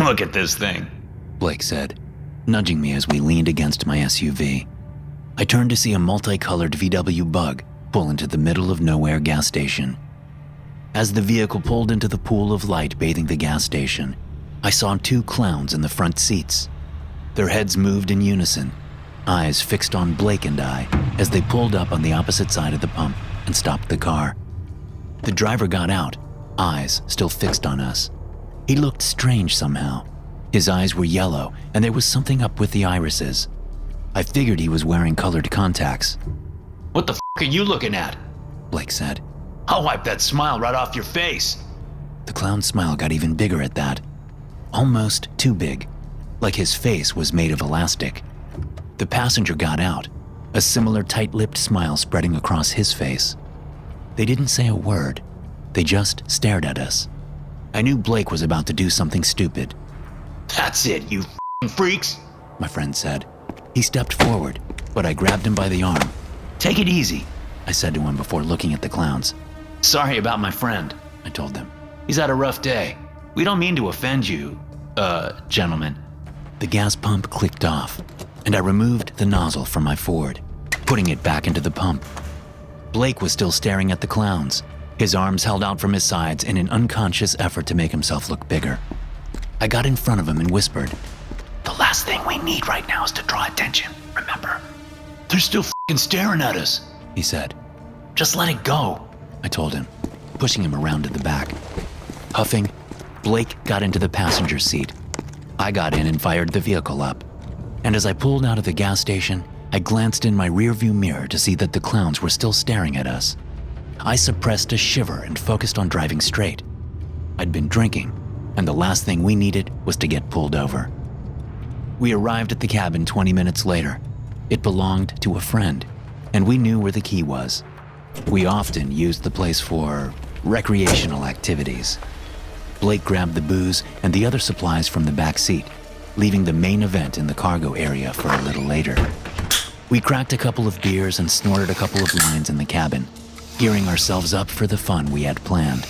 Look at this thing, Blake said, nudging me as we leaned against my SUV. I turned to see a multicolored VW Bug pull into the middle of nowhere gas station. As the vehicle pulled into the pool of light bathing the gas station, I saw two clowns in the front seats. Their heads moved in unison, eyes fixed on Blake and I as they pulled up on the opposite side of the pump and stopped the car. The driver got out, eyes still fixed on us. He looked strange somehow. His eyes were yellow and there was something up with the irises. I figured he was wearing colored contacts. "What the f*** are you looking at?" Blake said. "I'll wipe that smile right off your face." The clown's smile got even bigger at that. Almost too big, like his face was made of elastic. The passenger got out, a similar tight-lipped smile spreading across his face. They didn't say a word. They just stared at us. I knew Blake was about to do something stupid. "That's it, you f***ing freaks," my friend said. He stepped forward, but I grabbed him by the arm. "Take it easy," I said to him before looking at the clowns. "Sorry about my friend," I told them. "He's had a rough day. We don't mean to offend you, gentlemen." The gas pump clicked off, and I removed the nozzle from my Ford, putting it back into the pump. Blake was still staring at the clowns, his arms held out from his sides in an unconscious effort to make himself look bigger. I got in front of him and whispered, "The last thing we need right now is to draw attention, remember? They're still f***ing staring at us," he said. "Just let it go," I told him, pushing him around to the back. Huffing, Blake got into the passenger seat. I got in and fired the vehicle up. And as I pulled out of the gas station, I glanced in my rearview mirror to see that the clowns were still staring at us. I suppressed a shiver and focused on driving straight. I'd been drinking, and the last thing we needed was to get pulled over. We arrived at the cabin 20 minutes later. It belonged to a friend, and we knew where the key was. We often used the place for recreational activities. Blake grabbed the booze and the other supplies from the back seat, leaving the main event in the cargo area for a little later. We cracked a couple of beers and snorted a couple of lines in the cabin, gearing ourselves up for the fun we had planned.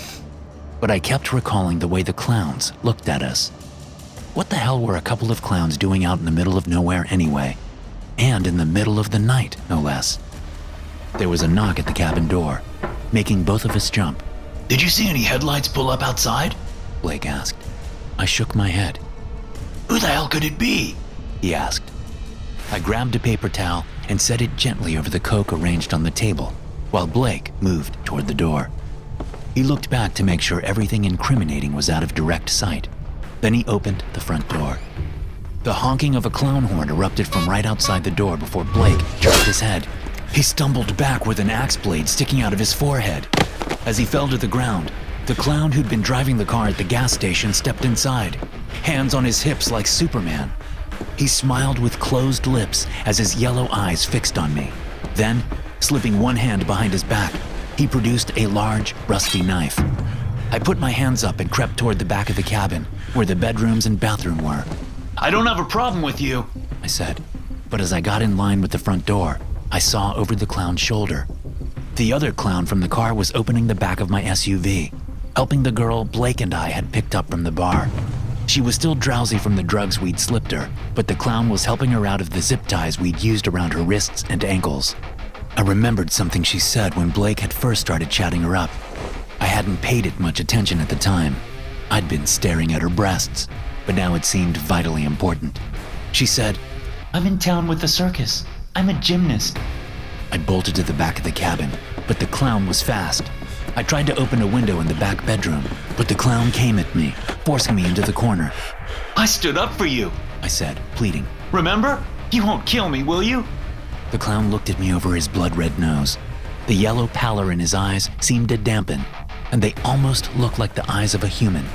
But I kept recalling the way the clowns looked at us. What the hell were a couple of clowns doing out in the middle of nowhere anyway? And in the middle of the night, no less. There was a knock at the cabin door, making both of us jump. "Did you see any headlights pull up outside?" Blake asked. I shook my head. "Who the hell could it be?" he asked. I grabbed a paper towel and set it gently over the Coke arranged on the table, while Blake moved toward the door. He looked back to make sure everything incriminating was out of direct sight. Then he opened the front door. The honking of a clown horn erupted from right outside the door before Blake jerked his head. He stumbled back with an axe blade sticking out of his forehead. As he fell to the ground, the clown who'd been driving the car at the gas station stepped inside, hands on his hips like Superman. He smiled with closed lips as his yellow eyes fixed on me. Then, slipping one hand behind his back, he produced a large, rusty knife. I put my hands up and crept toward the back of the cabin, where the bedrooms and bathroom were. "I don't have a problem with you," I said, but as I got in line with the front door, I saw over the clown's shoulder. The other clown from the car was opening the back of my SUV, helping the girl Blake and I had picked up from the bar. She was still drowsy from the drugs we'd slipped her, but the clown was helping her out of the zip ties we'd used around her wrists and ankles. I remembered something she said when Blake had first started chatting her up. I hadn't paid it much attention at the time. I'd been staring at her breasts, but now it seemed vitally important. She said, "I'm in town with the circus. I'm a gymnast." I bolted to the back of the cabin, but the clown was fast. I tried to open a window in the back bedroom, but the clown came at me, forcing me into the corner. "I stood up for you," I said, pleading. "Remember? You won't kill me, will you?" The clown looked at me over his blood-red nose. The yellow pallor in his eyes seemed to dampen, and they almost looked like the eyes of a human.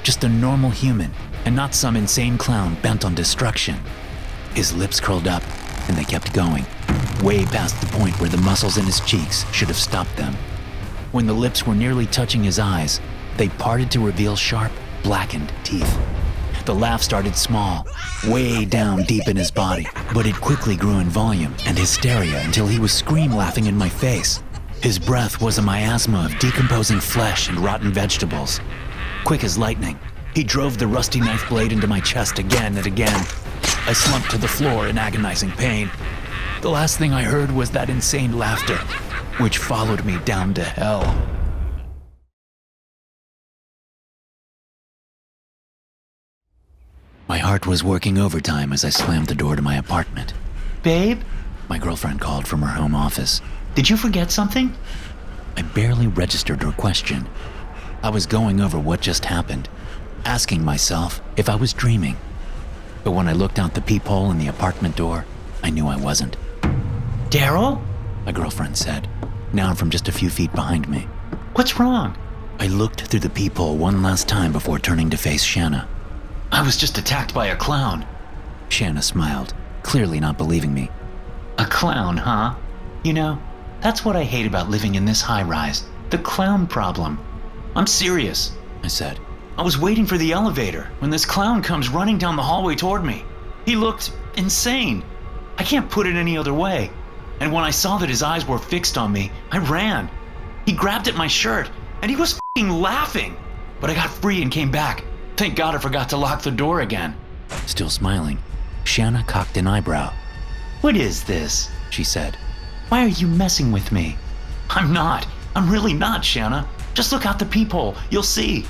Just a normal human, and not some insane clown bent on destruction. His lips curled up, and they kept going, way past the point where the muscles in his cheeks should have stopped them. When the lips were nearly touching his eyes, they parted to reveal sharp, blackened teeth. The laugh started small, way down deep in his body, but it quickly grew in volume and hysteria until he was scream-laughing in my face. His breath was a miasma of decomposing flesh and rotten vegetables. Quick as lightning, He drove the rusty knife blade into my chest again and again. I slumped to the floor in agonizing pain. The last thing I heard was that insane laughter, which followed me down to hell. My heart was working overtime as I slammed the door to my apartment. Babe, My girlfriend called from her home office. did you forget something? I barely registered her question. I was going over what just happened, asking myself if I was dreaming. But when I looked out the peephole in the apartment door, I knew I wasn't. Daryl? My girlfriend said, now from just a few feet behind me. What's wrong? I looked through the peephole one last time before turning to face Shanna. I was just attacked by a clown. Shanna smiled, clearly not believing me. A clown, huh? You know, that's what I hate about living in this high-rise. The clown problem. I'm serious. I said. I was waiting for the elevator when this clown comes running down the hallway toward me. He looked insane. I can't put it any other way. And when I saw that his eyes were fixed on me, I ran. He grabbed at my shirt, and he was f***ing laughing. But I got free and came back. Thank God I forgot to lock the door again. Still smiling, Shanna cocked an eyebrow. What is this? She said. Why are you messing with me? I'm not. I'm really not, Shanna. Just look out the peephole. You'll see.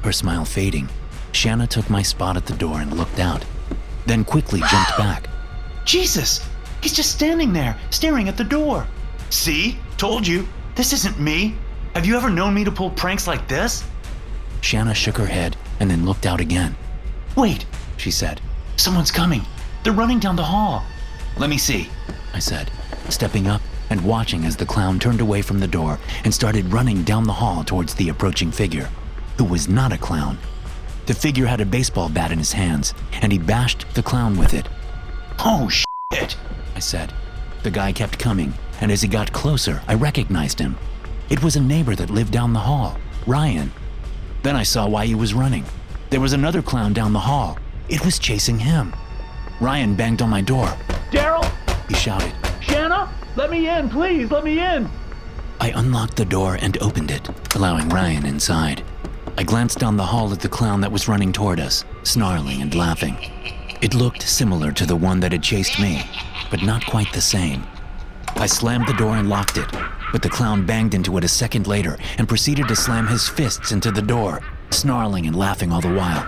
Her smile fading, Shanna took my spot at the door and looked out, then quickly jumped back. Jesus! He's just standing there, staring at the door. See? Told you. This isn't me. Have you ever known me to pull pranks like this? Shanna shook her head and then looked out again. Wait, She said. someone's coming. They're running down the hall. Let me see. I said, stepping up and watching as the clown turned away from the door and started running down the hall towards the approaching figure, who was not a clown. The figure had a baseball bat in his hands, and he bashed the clown with it. Oh, shit. I said. The guy kept coming, and as he got closer, I recognized him. It was a neighbor that lived down the hall, Ryan. Then I saw why he was running. There was another clown down the hall. It was chasing him. Ryan banged on my door. Daryl? He shouted. Shanna? Let me in, please. Let me in. I unlocked the door and opened it, allowing Ryan inside. I glanced down the hall at the clown that was running toward us, snarling and laughing. It looked similar to the one that had chased me, but not quite the same. I slammed the door and locked it, but the clown banged into it a second later and proceeded to slam his fists into the door, snarling and laughing all the while.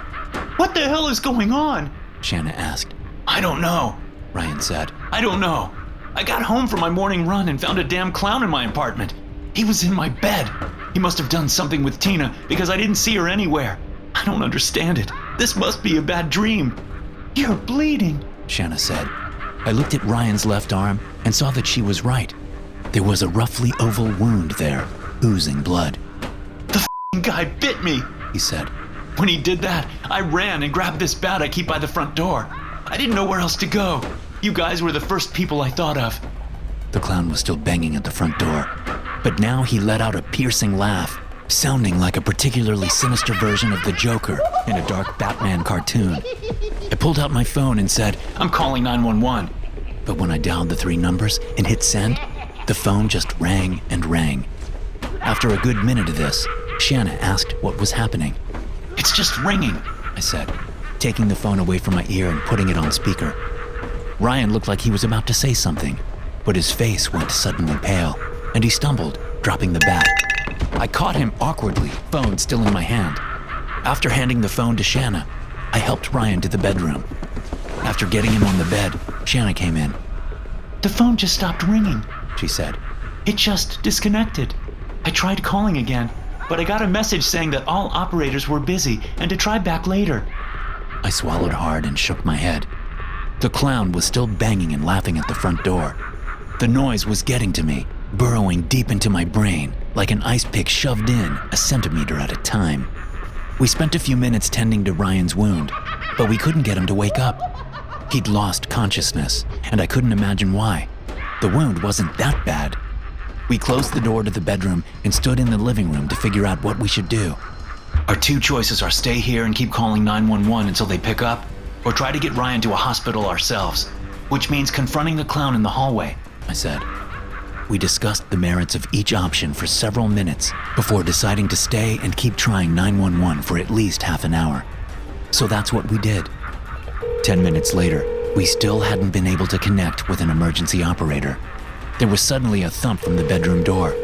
What the hell is going on? Shanna asked. I don't know. Ryan said. I don't know. I got home from my morning run and found a damn clown in my apartment. He was in my bed. He must have done something with Tina because I didn't see her anywhere. I don't understand it. This must be a bad dream. You're bleeding, Shanna said. I looked at Ryan's left arm and saw that she was right. There was a roughly oval wound there, oozing blood. The f***ing guy bit me, He said. When he did that, I ran and grabbed this bat I keep by the front door. I didn't know where else to go. You guys were the first people I thought of. The clown was still banging at the front door, but now he let out a piercing laugh, sounding like a particularly sinister version of the Joker in a dark Batman cartoon. I pulled out my phone and said, I'm calling 911. but when I dialed the 3 numbers and hit send, the phone just rang and rang. After a good minute of this, Shanna asked what was happening. It's just ringing, I said, taking the phone away from my ear and putting it on speaker. Ryan looked like he was about to say something, but his face went suddenly pale, and he stumbled, dropping the bat. I caught him awkwardly, phone still in my hand. After handing the phone to Shanna, I helped Ryan to the bedroom. After getting him on the bed, Shanna came in. The phone just stopped ringing, She said. It just disconnected. I tried calling again, but I got a message saying that all operators were busy and to try back later. I swallowed hard and shook my head. The clown was still banging and laughing at the front door. The noise was getting to me, burrowing deep into my brain, like an ice pick shoved in a centimeter at a time. We spent a few minutes tending to Ryan's wound, but we couldn't get him to wake up. He'd lost consciousness, and I couldn't imagine why. The wound wasn't that bad. We closed the door to the bedroom and stood in the living room to figure out what we should do. Our 2 choices are stay here and keep calling 911 until they pick up, or try to get Ryan to a hospital ourselves, which means confronting the clown in the hallway. I said. We discussed the merits of each option for several minutes before deciding to stay and keep trying 911 for at least half an hour. So that's what we did. 10 minutes later, we still hadn't been able to connect with an emergency operator. There was suddenly a thump from the bedroom door,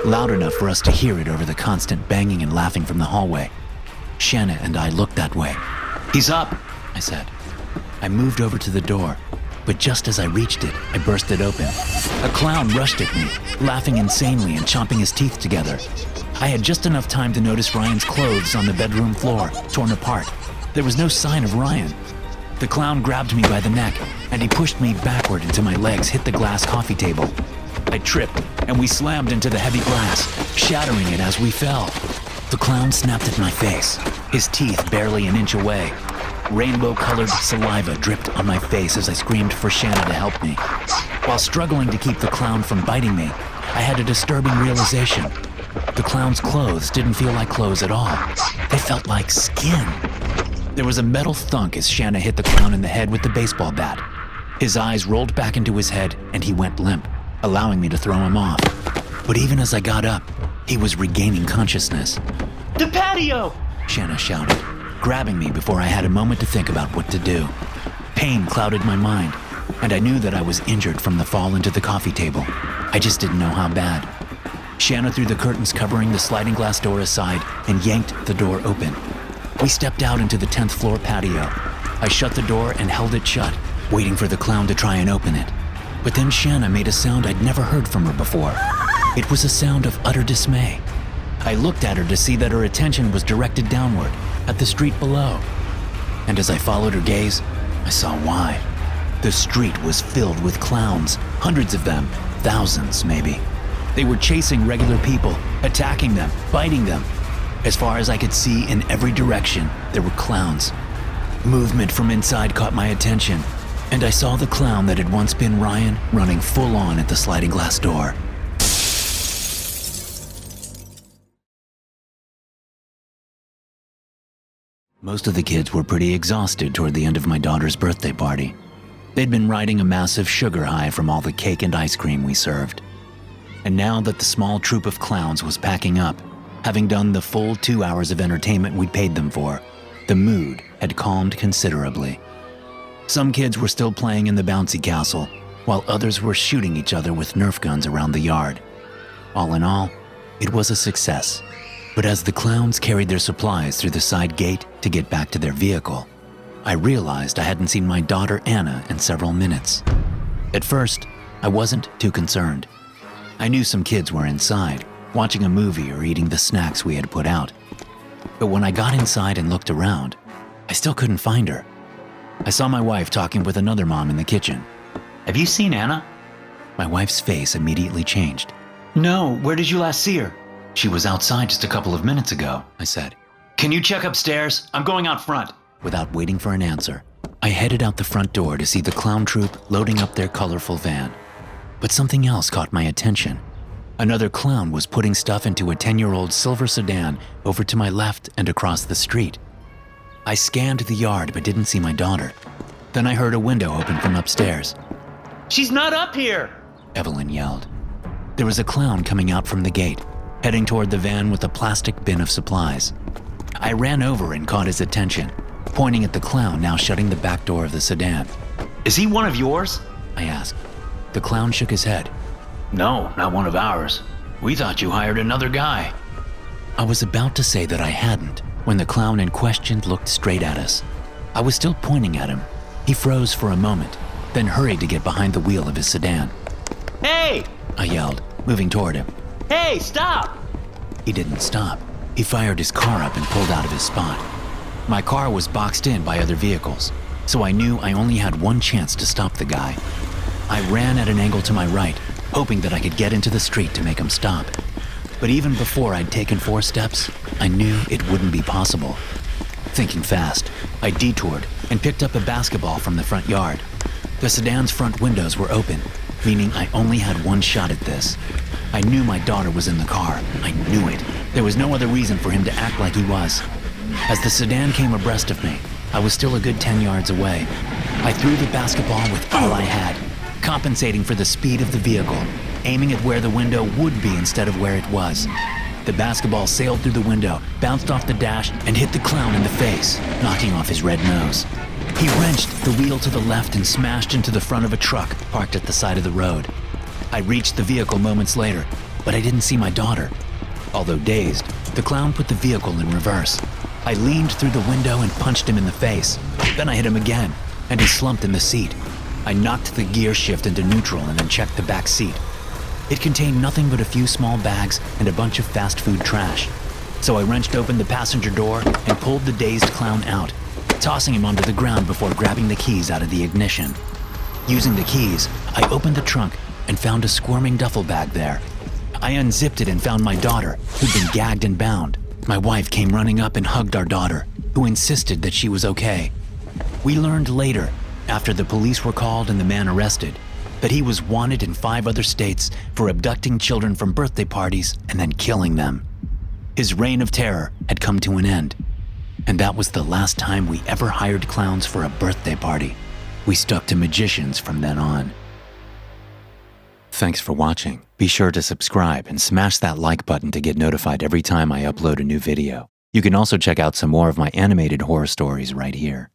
loud enough for us to hear it over the constant banging and laughing from the hallway. Shanna and I looked that way. He's up, I said. I moved over to the door, but just as I reached it, I burst it open. A clown rushed at me, laughing insanely and chomping his teeth together. I had just enough time to notice Ryan's clothes on the bedroom floor, torn apart. There was no sign of Ryan. The clown grabbed me by the neck, and he pushed me backward until my legs hit the glass coffee table. I tripped, and we slammed into the heavy glass, shattering it as we fell. The clown snapped at my face, his teeth barely an inch away. Rainbow-colored saliva dripped on my face as I screamed for Shanna to help me. While struggling to keep the clown from biting me, I had a disturbing realization. The clown's clothes didn't feel like clothes at all. They felt like skin. There was a metal thunk as Shanna hit the clown in the head with the baseball bat. His eyes rolled back into his head and he went limp, allowing me to throw him off. But even as I got up, he was regaining consciousness. The patio! Shanna shouted, grabbing me before I had a moment to think about what to do. Pain clouded my mind, and I knew that I was injured from the fall into the coffee table. I just didn't know how bad. Shanna threw the curtains covering the sliding glass door aside and yanked the door open. We stepped out into the 10th floor patio. I shut the door and held it shut, waiting for the clown to try and open it. But then Shanna made a sound I'd never heard from her before. It was a sound of utter dismay. I looked at her to see that her attention was directed downward, at the street below. And as I followed her gaze, I saw why. The street was filled with clowns, hundreds of them, thousands maybe. They were chasing regular people, attacking them, biting them. As far as I could see in every direction, there were clowns. Movement from inside caught my attention, and I saw the clown that had once been Ryan running full on at the sliding glass door. Most of the kids were pretty exhausted toward the end of my daughter's birthday party. They'd been riding a massive sugar high from all the cake and ice cream we served. And now that the small troop of clowns was packing up, having done the full 2 hours of entertainment we'd paid them for, the mood had calmed considerably. Some kids were still playing in the bouncy castle, while others were shooting each other with Nerf guns around the yard. All in all, it was a success. But as the clowns carried their supplies through the side gate to get back to their vehicle, I realized I hadn't seen my daughter Anna in several minutes. At first, I wasn't too concerned. I knew some kids were inside, watching a movie or eating the snacks we had put out. But when I got inside and looked around, I still couldn't find her. I saw my wife talking with another mom in the kitchen. Have you seen Anna? My wife's face immediately changed. No, where did you last see her? She was outside just a couple of minutes ago, I said. Can you check upstairs? I'm going out front. Without waiting for an answer, I headed out the front door to see the clown troupe loading up their colorful van. But something else caught my attention. Another clown was putting stuff into a 10-year-old silver sedan over to my left and across the street. I scanned the yard but didn't see my daughter. Then I heard a window open from upstairs. She's not up here! Evelyn yelled. There was a clown coming out from the gate, heading toward the van with a plastic bin of supplies. I ran over and caught his attention, pointing at the clown now shutting the back door of the sedan. Is he one of yours? I asked. The clown shook his head. No, not one of ours. We thought you hired another guy. I was about to say that I hadn't when the clown in question looked straight at us. I was still pointing at him. He froze for a moment, then hurried to get behind the wheel of his sedan. Hey! I yelled, moving toward him. Hey, stop! He didn't stop. He fired his car up and pulled out of his spot. My car was boxed in by other vehicles, so I knew I only had one chance to stop the guy. I ran at an angle to my right, hoping that I could get into the street to make him stop. But even before I'd taken 4 steps, I knew it wouldn't be possible. Thinking fast, I detoured and picked up a basketball from the front yard. The sedan's front windows were open, meaning I only had one shot at this. I knew my daughter was in the car. I knew it. There was no other reason for him to act like he was. As the sedan came abreast of me, I was still a good 10 yards away. I threw the basketball with all I had, compensating for the speed of the vehicle. aiming at where the window would be instead of where it was. The basketball sailed through the window, bounced off the dash, and hit the clown in the face, knocking off his red nose. He wrenched the wheel to the left and smashed into the front of a truck parked at the side of the road. I reached the vehicle moments later, but I didn't see my daughter. Although dazed, the clown put the vehicle in reverse. I leaned through the window and punched him in the face. Then I hit him again, and he slumped in the seat. I knocked the gear shift into neutral and then checked the back seat. It contained nothing but a few small bags and a bunch of fast food trash. So I wrenched open the passenger door and pulled the dazed clown out, tossing him onto the ground before grabbing the keys out of the ignition. Using the keys, I opened the trunk and found a squirming duffel bag there. I unzipped it and found my daughter, who'd been gagged and bound. My wife came running up and hugged our daughter, who insisted that she was okay. We learned later, after the police were called and the man arrested, that he was wanted in 5 other states for abducting children from birthday parties and then killing them. His reign of terror had come to an end, and that was the last time we ever hired clowns for a birthday party. We stuck to magicians from then on. Thanks for watching. Be sure to subscribe and smash that like button to get notified every time I upload a new video. You can also check out some more of my animated horror stories right here.